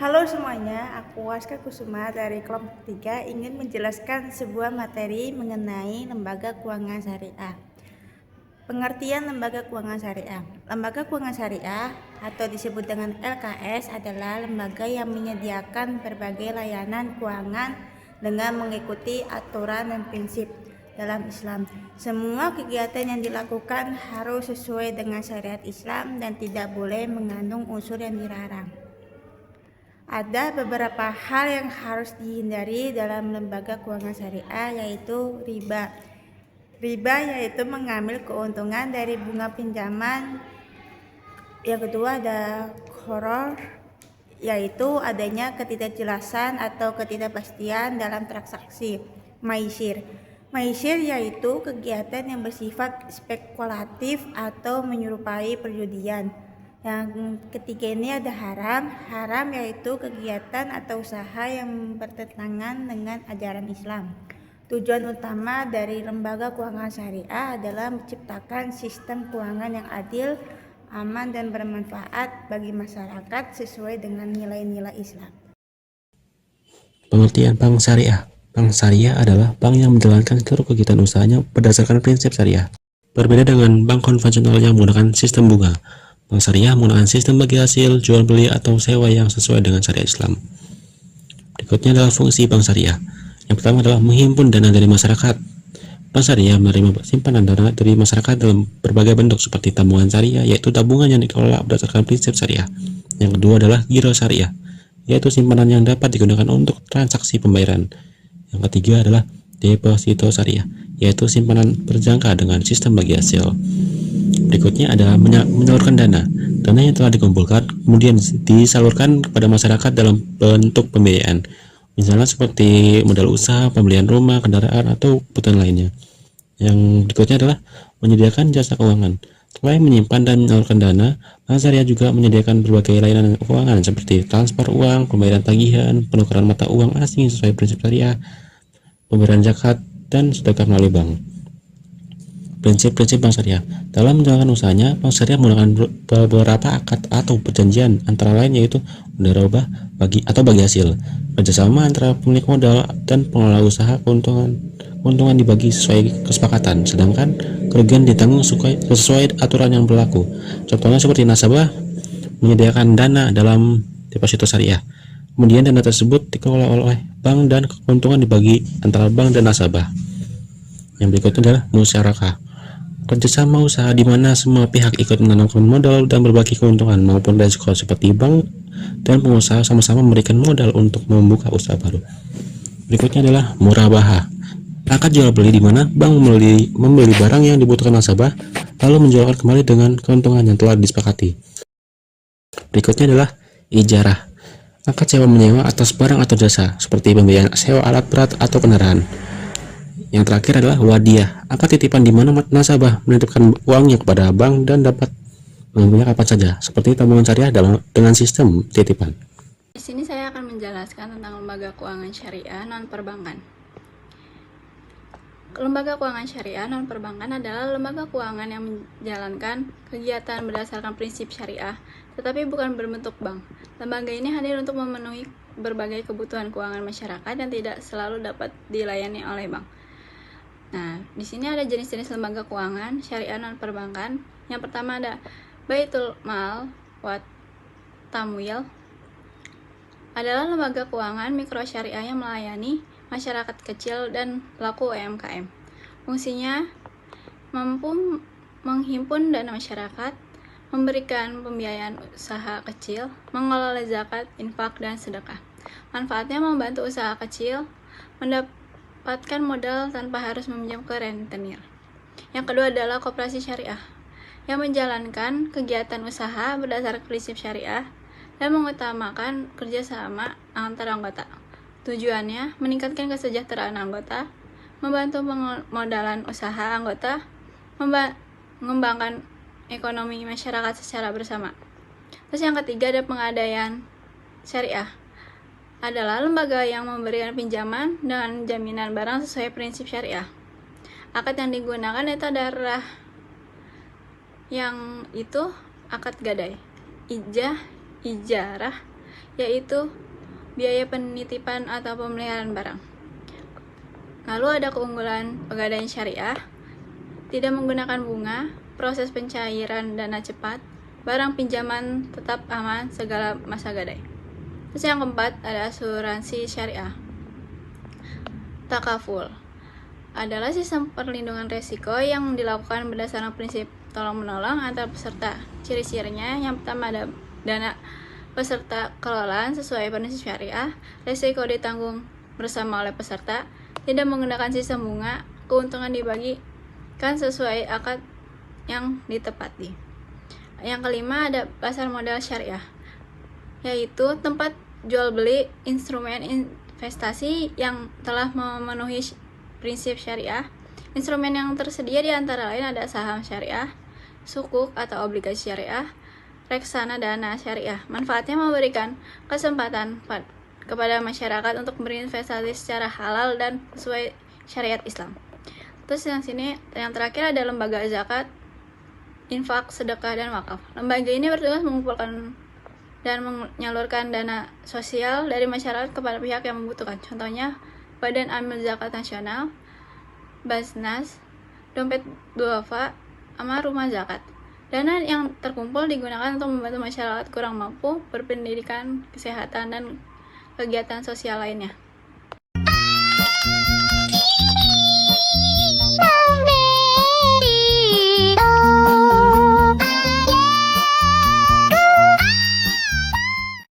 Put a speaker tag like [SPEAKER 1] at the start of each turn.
[SPEAKER 1] Halo semuanya, aku Waska Kusuma dari kelompok 3 ingin menjelaskan sebuah materi mengenai lembaga keuangan syariah. Pengertian lembaga keuangan syariah. Lembaga keuangan syariah atau disebut dengan LKS adalah lembaga yang menyediakan berbagai layanan keuangan dengan mengikuti aturan dan prinsip dalam Islam. Semua kegiatan yang dilakukan harus sesuai dengan syariat Islam dan tidak boleh mengandung unsur yang dilarang. Ada beberapa hal yang harus dihindari dalam lembaga keuangan syariah, yaitu riba. Riba yaitu mengambil keuntungan dari bunga pinjaman. Yang kedua ada gharar, yaitu adanya ketidakjelasan atau ketidakpastian dalam transaksi. Maisir. Maisir yaitu kegiatan yang bersifat spekulatif atau menyerupai perjudian. Yang ketiga ini ada haram. Haram yaitu kegiatan atau usaha yang bertentangan dengan ajaran Islam. Tujuan utama dari lembaga keuangan syariah adalah menciptakan sistem keuangan yang adil, aman dan bermanfaat bagi masyarakat sesuai dengan nilai-nilai Islam.
[SPEAKER 2] Pengertian bank syariah. Bank syariah adalah bank yang menjalankan seluruh kegiatan usahanya berdasarkan prinsip syariah. Berbeda dengan bank konvensional yang menggunakan sistem bunga. Bank syariah menggunakan sistem bagi hasil, jual beli atau sewa yang sesuai dengan syariat Islam. Berikutnya adalah fungsi bank syariah. Yang pertama adalah menghimpun dana dari masyarakat. Bank syariah menerima simpanan dana dari masyarakat dalam berbagai bentuk seperti tabungan syariah, yaitu tabungan yang dikelola berdasarkan prinsip syariah. Yang kedua adalah giro syariah, yaitu simpanan yang dapat digunakan untuk transaksi pembayaran. Yang ketiga adalah deposito syariah, yaitu simpanan berjangka dengan sistem bagi hasil. Berikutnya ada menyalurkan dana. Dana yang telah dikumpulkan kemudian disalurkan kepada masyarakat dalam bentuk pembiayaan, misalnya seperti modal usaha, pembelian rumah, kendaraan, atau kebutuhan lainnya. Yang berikutnya adalah menyediakan jasa keuangan. Selain menyimpan dan menyalurkan dana, bank syariah juga menyediakan berbagai layanan keuangan seperti transfer uang, pembayaran tagihan, penukaran mata uang asing sesuai prinsip syariah, pembayaran zakat, dan sedekah melalui bank. Prinsip-prinsip bank syariah. Dalam menjalankan usahanya, bank syariah menggunakan beberapa akad atau perjanjian, antara lain yaitu mudharabah bagi hasil, kerjasama antara pemilik modal dan pengelola usaha, keuntungan dibagi sesuai kesepakatan, sedangkan kerugian ditanggung sesuai aturan yang berlaku. Contohnya seperti nasabah menyediakan dana dalam deposito syariah, kemudian dana tersebut dikelola oleh bank dan keuntungan dibagi antara bank dan nasabah. Yang berikutnya adalah musyarakah, kerjasama usaha di mana semua pihak ikut menanamkan modal dan berbagi keuntungan maupun risiko, seperti bank dan pengusaha sama-sama memberikan modal untuk membuka usaha baru. Berikutnya adalah murabahah, akad jual beli di mana bank membeli barang yang dibutuhkan nasabah lalu menjualkan kembali dengan keuntungan yang telah disepakati. Berikutnya adalah ijarah, akad sewa menyewa atas barang atau jasa seperti pembiayaan sewa alat berat atau kendaraan. Yang terakhir adalah wadiah, akad titipan di mana nasabah menitipkan uangnya kepada bank dan dapat mengambilnya kapan saja, seperti tabungan syariah dengan sistem titipan.
[SPEAKER 3] Di sini saya akan menjelaskan tentang lembaga keuangan syariah non perbankan. Lembaga keuangan syariah non perbankan adalah lembaga keuangan yang menjalankan kegiatan berdasarkan prinsip syariah, tetapi bukan berbentuk bank. Lembaga ini hadir untuk memenuhi berbagai kebutuhan keuangan masyarakat yang tidak selalu dapat dilayani oleh bank. Nah, di sini ada jenis-jenis lembaga keuangan syariah non perbankan. Yang pertama ada Baitul Mal wa Tamwil, adalah lembaga keuangan mikro syariah yang melayani masyarakat kecil dan pelaku UMKM. Fungsinya mampu menghimpun dana masyarakat, memberikan pembiayaan usaha kecil, mengelola zakat, infak, dan sedekah. Manfaatnya membantu usaha kecil mendapatkan modal tanpa harus meminjam ke rentenir. Yang kedua adalah koperasi syariah, yang menjalankan kegiatan usaha berdasarkan prinsip syariah dan mengutamakan kerjasama antar anggota. Tujuannya meningkatkan kesejahteraan anggota, membantu pengemodalan usaha anggota, mengembangkan ekonomi masyarakat secara bersama. Terus yang ketiga ada pengadaian syariah, adalah lembaga yang memberikan pinjaman dengan jaminan barang sesuai prinsip syariah. Akad yang digunakan itu adalah akad gadai, ijarah, yaitu biaya penitipan atau pemeliharaan barang. Lalu ada keunggulan pegadaian syariah, tidak menggunakan bunga, proses pencairan dana cepat, barang pinjaman tetap aman segala masa gadai. Terus yang keempat ada asuransi syariah. Takaful adalah sistem perlindungan risiko yang dilakukan berdasarkan prinsip tolong-menolong antar peserta. Ciri-cirinya yang pertama ada dana peserta kelolaan sesuai prinsip syariah, risiko ditanggung bersama oleh peserta, tidak menggunakan sistem bunga, keuntungan dibagikan sesuai akad yang ditepati. Yang kelima ada pasar modal syariah, yaitu tempat jual beli instrumen investasi yang telah memenuhi prinsip syariah. Instrumen yang tersedia di antara lain ada saham syariah, sukuk atau obligasi syariah, reksadana syariah. Manfaatnya memberikan kesempatan kepada masyarakat untuk berinvestasi secara halal dan sesuai syariat Islam. Terus yang terakhir ada lembaga zakat, infak, sedekah, dan wakaf. Lembaga ini bertugas mengumpulkan dan menyalurkan dana sosial dari masyarakat kepada pihak yang membutuhkan. Contohnya Badan Amil Zakat Nasional, Basnas, Dompet Duafa, sama Rumah Zakat. Dana yang terkumpul digunakan untuk membantu masyarakat kurang mampu berpendidikan, kesehatan, dan kegiatan sosial lainnya.